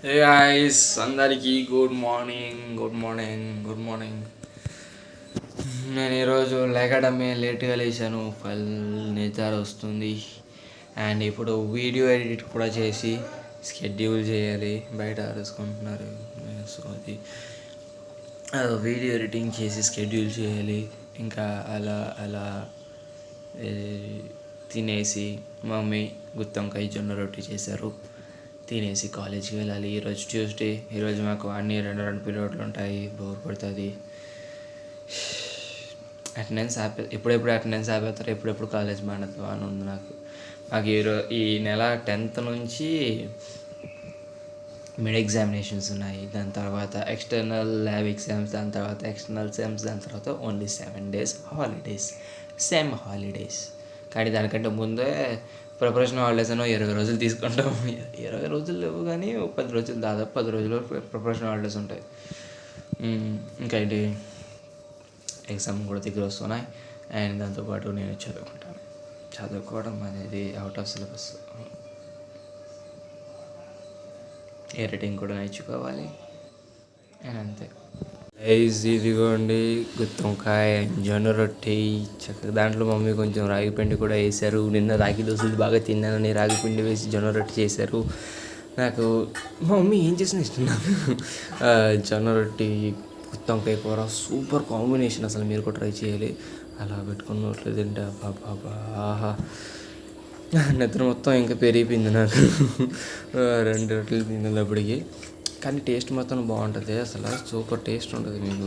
Hey guys అందరికీ good morning. నేను ఈరోజు లేకడమే లేట్గా లేచాను. ఫుల్ నిద్ర వస్తుంది. అండ్ ఇప్పుడు వీడియో ఎడిట్ కూడా చేసి షెడ్యూల్ చేయాలి. బయట అరుచుకుంటున్నారు. సో అది వీడియో ఎడిటింగ్ చేసి షెడ్యూల్ చేయాలి. ఇంకా అలా అలా తినేసి మమ్మీ గుత్తొంకాయ జొన్న రొట్టి చేశారు. తినేసి కాలేజ్కి వెళ్ళాలి. ఈరోజు ట్యూస్డే. ఈరోజు మాకు అన్ని రెండు పీరియడ్లు ఉంటాయి. బోర్ పడుతుంది. అటెండెన్స్ ఎప్పుడెప్పుడు అటెండెన్స్ ఆపేస్తారు, ఎప్పుడెప్పుడు కాలేజ్ మానదు అని ఉంది మాకు ఈ నెల 10th నుంచి మిడ్ ఎగ్జామినేషన్స్ ఉన్నాయి. దాని తర్వాత ఎక్స్టర్నల్ ల్యాబ్ ఎగ్జామ్స్, దాని తర్వాత ఎక్స్టర్నల్ సెమ్స్, దాని తర్వాత only 7 days holidays, same holidays. కానీ దానికంటే ముందే ప్రిపరేషన్ హాలిడేస్ అనో 20 రోజులు తీసుకుంటాం. 20 రోజులు లేవు కానీ 10 రోజులు, దాదాపు 10 రోజులు ప్రిపరేషన్ హాలిడేస్ ఉంటాయి. ఇంకా ఏంటి, ఎగ్జామ్ కూడా దగ్గర వస్తున్నాయి. అండ్ దాంతోపాటు నేను చదువుకోవడం అనేది అవుట్ ఆఫ్ సిలబస్. ఎడిటింగ్ కూడా నేర్చుకోవాలి. అండ్ అంతే. ఇదిగోండి గుత్తొంకాయ జొన్న రొట్టి చక్కగా. దాంట్లో మమ్మీ కొంచెం రాగిపిండి కూడా వేశారు. నిన్న రాగి దోశలు బాగా తిన్నానని రాగిపిండి వేసి జొన్న రొట్టి చేశారు. నాకు మమ్మీ ఏం చేసిన ఇష్టం నాకు. జొన్న రొట్టి గుత్తొంకాయ కూర సూపర్ కాంబినేషన్. అసలు మీరు కూడా ట్రై చేయాలి. అలా పెట్టుకున్నట్లు తింటే బాబా ఆహా, నిద్ర మొత్తం ఇంకా పెరిగిపోయింది నాకు. 2 రొట్టెలు తినేటప్పటికి. కానీ టేస్ట్ మొత్తం బాగుంటుంది. అసలు సూపర్ టేస్ట్ ఉంటుంది. మీకు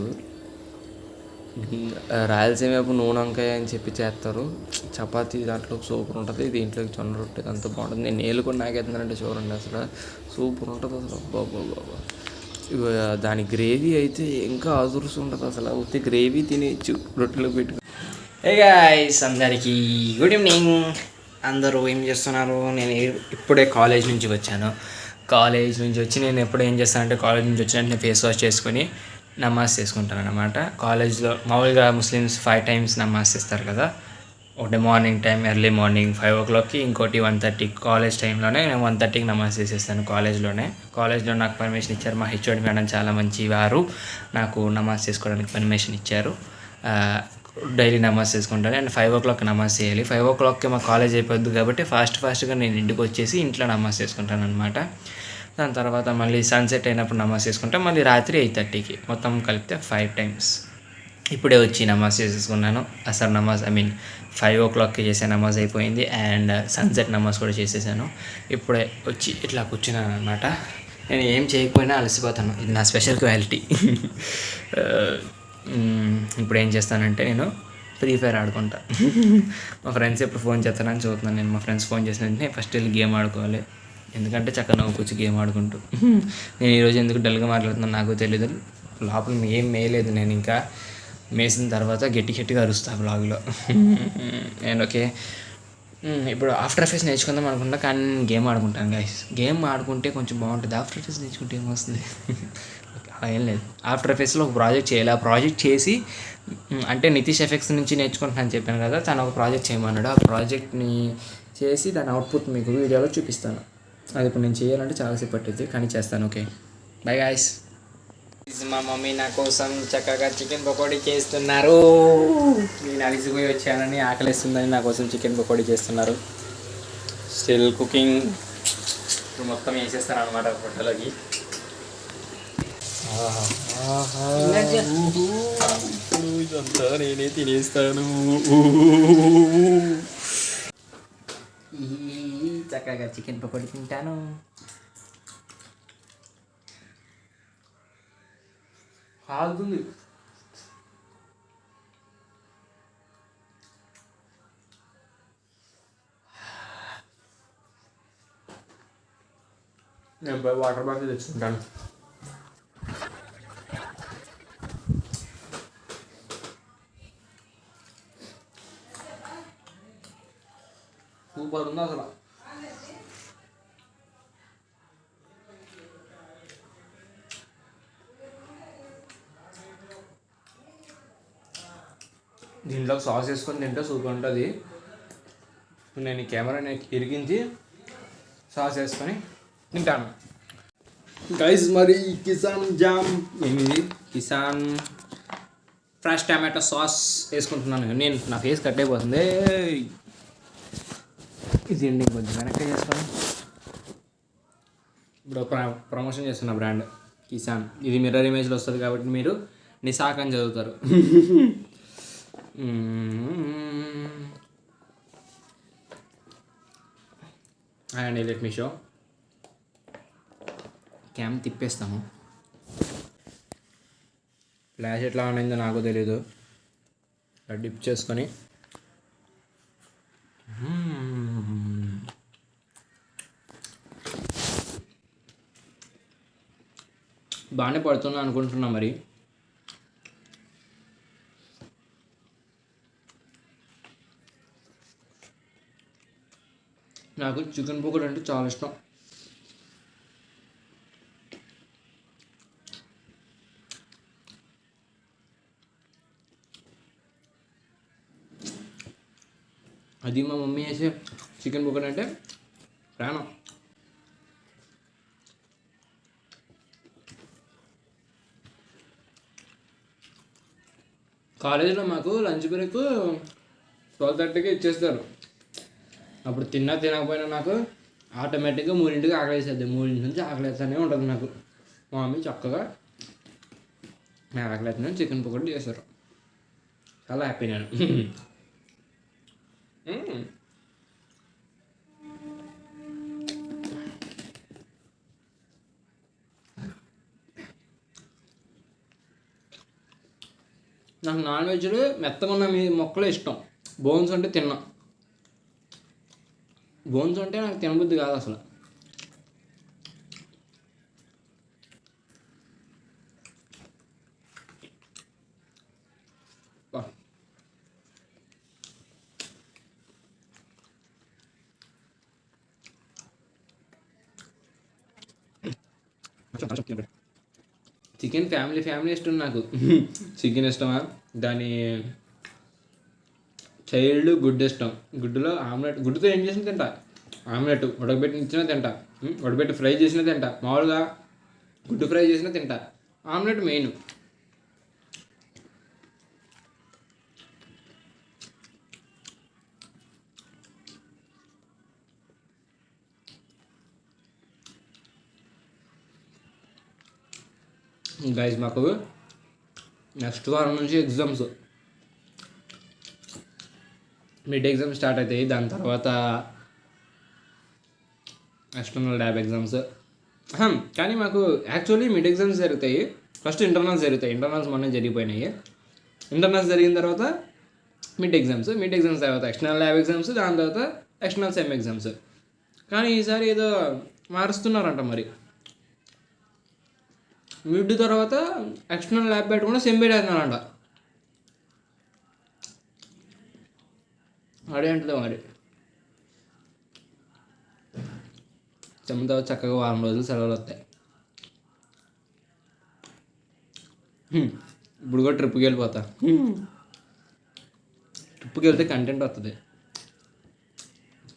రాయలసీమ వైపు నూనె వంకాయ అని చెప్పి చేస్తారు. చపాతీ దాంట్లో సూపర్ ఉంటుంది. దీంట్లోకి జొన్న రొట్టె అంత బాగుంటుంది. నేను నేలు కూడా నాకేస్తున్నానంటే చూడండి, అసలు సూపర్ ఉంటుంది. అసలు బాబా దాని గ్రేవీ అయితే ఇంకా అదురుసు ఉంటుంది. అసలు ఉత్తి గ్రేవీ తినేయచ్చు రొట్టెలో పెట్టుకుని. హే గాయ్స్ అందరికీ గుడ్ ఈవినింగ్. అందరూ ఏం చేస్తున్నారు? నేను ఇప్పుడే కాలేజ్ నుంచి వచ్చాను. కాలేజ్ నుంచి వచ్చి నేను ఎప్పుడు ఏం చేస్తానంటే, కాలేజ్ నుంచి వచ్చిన వెంటనే ఫేస్ వాష్ చేసుకొని నమాజ్ చేసుకుంటాను అనమాట. కాలేజ్లో మామూలుగా ముస్లిమ్స్ 5 times నమాజ్ చేస్తారు కదా. ఒకటి మార్నింగ్ టైం, ఎర్లీ మార్నింగ్ 5 o'clockకి, ఇంకోటి 1:30 కాలేజ్ టైంలోనే. నేను 1:30కి నమాజ్ చేసేస్తాను కాలేజ్లో నాకు పర్మిషన్ ఇచ్చారు. మా హెచ్ఓడి మేడం చాలా మంచివారు. నాకు నమాజ్ చేసుకోవడానికి పర్మిషన్ ఇచ్చారు. డైలీ నమాజ్ చేసుకుంటాను. అండ్ 5 o'clock నమాజ్ చేయాలి. 5 o'clockకి మా కాలేజ్ అయిపోద్ది కాబట్టి ఫాస్ట్గా నేను ఇంటికి వచ్చేసి ఇంట్లో నమాజ్ చేసుకుంటాను అనమాట. దాని తర్వాత మళ్ళీ సన్సెట్ అయినప్పుడు నమాజ్ చేసుకుంటాను. మళ్ళీ రాత్రి 8:30కి, మొత్తం కలిపితే 5 times. ఇప్పుడే వచ్చి నమాజ్ చేసేసుకున్నాను. అసలు నమాజ్ 5 o'clockకి చేసే నమాజ్ అయిపోయింది. అండ్ సన్సెట్ నమాజ్ కూడా చేసేసాను. ఇప్పుడే వచ్చి ఇట్లా కూర్చున్నాను అనమాట. నేను ఏం చేయకపోయినా అలసిపోతాను. ఇది నా స్పెషల్ క్వాలిటీ. ఇప్పుడు ఏం చేస్తానంటే, నేను ఫ్రీ ఫైర్ ఆడుకుంటా. మా ఫ్రెండ్స్ ఎప్పుడు ఫోన్ చేస్తానని చూస్తున్నాను. నేను మా ఫ్రెండ్స్ ఫోన్ చేసిన వెంటనే ఫస్ట్ వెళ్ళి గేమ్ ఆడుకోవాలి. ఎందుకంటే చక్కగా నవ్వుకొచ్చి గేమ్ ఆడుకుంటూ. నేను ఈరోజు ఎందుకు డల్గా మాట్లాడుతున్నాను నాకు తెలియదు. లోపల ఏం మేయలేదు. నేను ఇంకా మేసిన తర్వాత గట్టిగా అరుస్తా బ్లాగ్లో. నేను ఓకే, ఇప్పుడు ఆఫ్టర్ ఎఫెక్ట్స్ నేర్చుకుందాం అనుకుంటా, కానీ నేను గేమ్ ఆడుకుంటాను గైస్. గేమ్ ఆడుకుంటే కొంచెం బాగుంటుంది. ఆఫ్టర్ ఎఫెక్ట్స్ నేర్చుకుంటే ఏమొస్తుంది? అలా ఏం లేదు. ఆఫ్టర్ ఎఫెక్ట్స్లో ఒక ప్రాజెక్ట్ చేయాలి. ఆ ప్రాజెక్ట్ చేసి, అంటే నితీష్ ఎఫెక్ట్స్ నుంచి నేర్చుకుంటున్నాను చెప్పాను కదా, తను ఒక ప్రాజెక్ట్ చేయమన్నాడు. ఆ ప్రాజెక్ట్ని చేసి దాని అవుట్పుట్ మీకు వీడియోలో చూపిస్తాను. అది ఇప్పుడు నేను చేయాలంటే చాలాసేపు పట్టుద్ది, కానీ చేస్తాను. Okay, by guys. మా మమ్మీ నా కోసం చక్కగా చికెన్ పకోడీ చేస్తున్నారు. నేను అలిసిపోయి వచ్చానని, ఆకలిస్తుందని నా కోసం చికెన్ పకోడీ చేస్తున్నారు. Still cooking. ఇప్పుడు మొత్తం వేసేస్తాను అనమాట పొట్టలోకి. ఇదంతా నేనే తినేస్తాను. చక్కగా చికెన్ పకోడీ తింటాను. కాలుతుంది. నేను పోయి వాటర్ బాటిల్ తెచ్చుకుంటాను. సూపర్ ఉంది అసలు. దీంట్లో సాస్ వేసుకొని తింటే సూపర్ ఉంటుంది. నేను ఈ కెమెరాని ఇరిగించి సాస్ వేసుకొని తింటాను. గైస్ మరి కిసాన్ జామ్ ఏమిది కిసాన్ ఫ్రెష్ టమాటో సాస్ వేసుకుంటున్నాను. నేను నా ఫేస్ కట్ అయిపోతుంది. ఇది ఎండింగ్ కొంచెం వెనక్కి చేసుకోండి. ఇప్పుడు ప్రమోషన్ చేస్తున్న బ్రాండ్ కిసాన్. ఇది మిర్రర్ ఇమేజ్లో వస్తుంది కాబట్టి మీరు నిసాక్ అని చదువుతారు. And let me show cam తిప్పేస్తాము. ఫ్లాష్ ఎట్లా ఆన్ అయిందో నాకు తెలీదు. డిప్ చేసుకొని బాగానే పడుతున్నా అనుకుంటున్నా. మరి నాకు చికెన్ పకోడీ అంటే చాలా ఇష్టం. అది మా మమ్మీ వేసే చికెన్ పకోడీ అంటే ప్రాణం. కాలేజీలో మాకు లంచ్ బ్రేక్ 12:30కి ఇచ్చేస్తారు. అప్పుడు తినకపోయినా నాకు ఆటోమేటిక్గా 3ంటికి ఆకలి వేసేది. 3 నుంచి ఆకలి వేస్తూనే ఉంటుంది నాకు. మా మమ్మీ చక్కగా నాకు ఆకలి వేస్తూనే చికెన్ పకోడీ చేస్తారు. చాలా హ్యాపీ నేను. నాకు నాన్ వెజ్లో మెత్తగా ఉన్న మీ మొక్కలు ఇష్టం. బోన్స్ అంటే తిన్నా. బోన్స్ అంటే నాకు తినబుద్ధి కాదు అసలు. చికెన్ ఫ్యామిలీ ఇష్టం నాకు. చికెన్ ఇష్టమా, దాని చైల్డ్ గుడ్డు ఇష్టం. గుడ్డులో ఆమ్లెట్, గుడ్డుతో ఏం చేసినా తింటా. ఆమ్లెట్ ఉడకబెట్టి ఇచ్చినా తింటా, ఉడకబెట్టి ఫ్రై చేసినా తింటా, మామూలుగా గుడ్డు ఫ్రై చేసినా తింటా. Omelette main. గైస్ మాకు నెక్స్ట్ వారం నుంచి ఎగ్జామ్స్, మిడ్ ఎగ్జామ్స్ స్టార్ట్ అవుతాయి. దాని తర్వాత ఎక్స్టర్నల్ ల్యాబ్ ఎగ్జామ్స్. కానీ మాకు యాక్చువల్లీ మిడ్ ఎగ్జామ్స్ జరుగుతాయి, ఫస్ట్ ఇంటర్నల్స్ జరుగుతాయి. ఇంటర్నల్స్ మొన్న జరిగిపోయినాయి. ఇంటర్నల్స్ జరిగిన తర్వాత మిడ్ ఎగ్జామ్స్ తర్వాత ఎక్స్టర్నల్ ల్యాబ్ ఎగ్జామ్స్, దాని తర్వాత ఎక్స్టర్నల్ సెమ్ ఎగ్జామ్స్. కానీ ఈసారి ఏదో మారుస్తున్నారంట. మరి మిడ్ తర్వాత ఎక్స్టర్నల్ ల్యాబ్ పెట్టుకుంటే సెమ్ పెట్టేస్తున్నారంట. అదేంటిదో మరి. సెమ్ తర్వాత చక్కగా వారం రోజులు సెలవులు వస్తాయి. ఇప్పుడు కూడా ట్రిప్కి వెళ్ళిపోతా. ట్రిప్కి వెళ్తే కంటెంట్ వస్తుంది,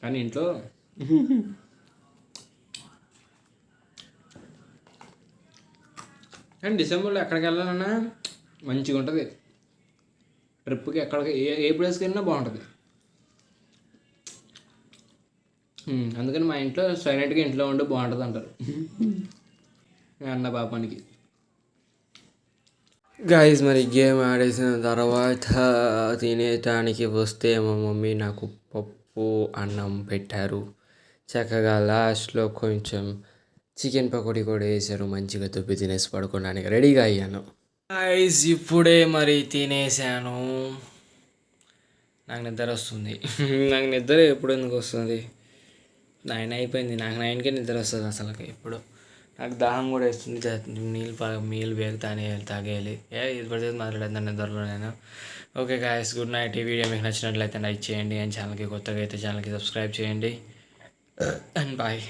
కానీ ఇంట్లో అండ్ డిసెంబర్లో ఎక్కడికి వెళ్ళాలన్నా మంచిగా ఉంటుంది. ట్రిప్కి ఎక్కడికి ఏ ప్లేస్కి వెళ్ళినా బాగుంటుంది. అందుకని మా ఇంట్లో సైలెంట్గా ఇంట్లో ఉండి బాగుంటుంది అంటారు అన్న పాపానికి. గైస్ మరి గేమ్ ఆడేసిన తర్వాత తినేటానికి వస్తే మా మమ్మీ నాకు పప్పు అన్నం పెట్టారు. చక్కగా లాస్ట్లో కొంచెం చికెన్ పకోడీ కూడా వేసారు. మంచిగా తుప్పి తినేసి పడుకోవడానికి రెడీగా అయ్యాను. గైస్ ఇప్పుడే మరి తినేసాను. నాకు నిద్ర వస్తుంది. నాకు నిద్ర ఎప్పుడు ఎందుకు వస్తుంది? 9 అయిపోయింది. నాకు 9కే నిద్ర వస్తుంది అసలు. ఇప్పుడు నాకు దాహం కూడా వేస్తుంది. నీళ్ళు బేగ తాగేయాలి. ఇది పడితే మాట్లాడేద్దాను నిద్రలో నేను. Okay guys, good night. ఈ వీడియో మీకు నచ్చినట్లయితే లైక్ చేయండి. అండ్ ఛానల్కి కొత్తగా అయితే ఛానల్కి సబ్స్క్రైబ్ చేయండి. And bye.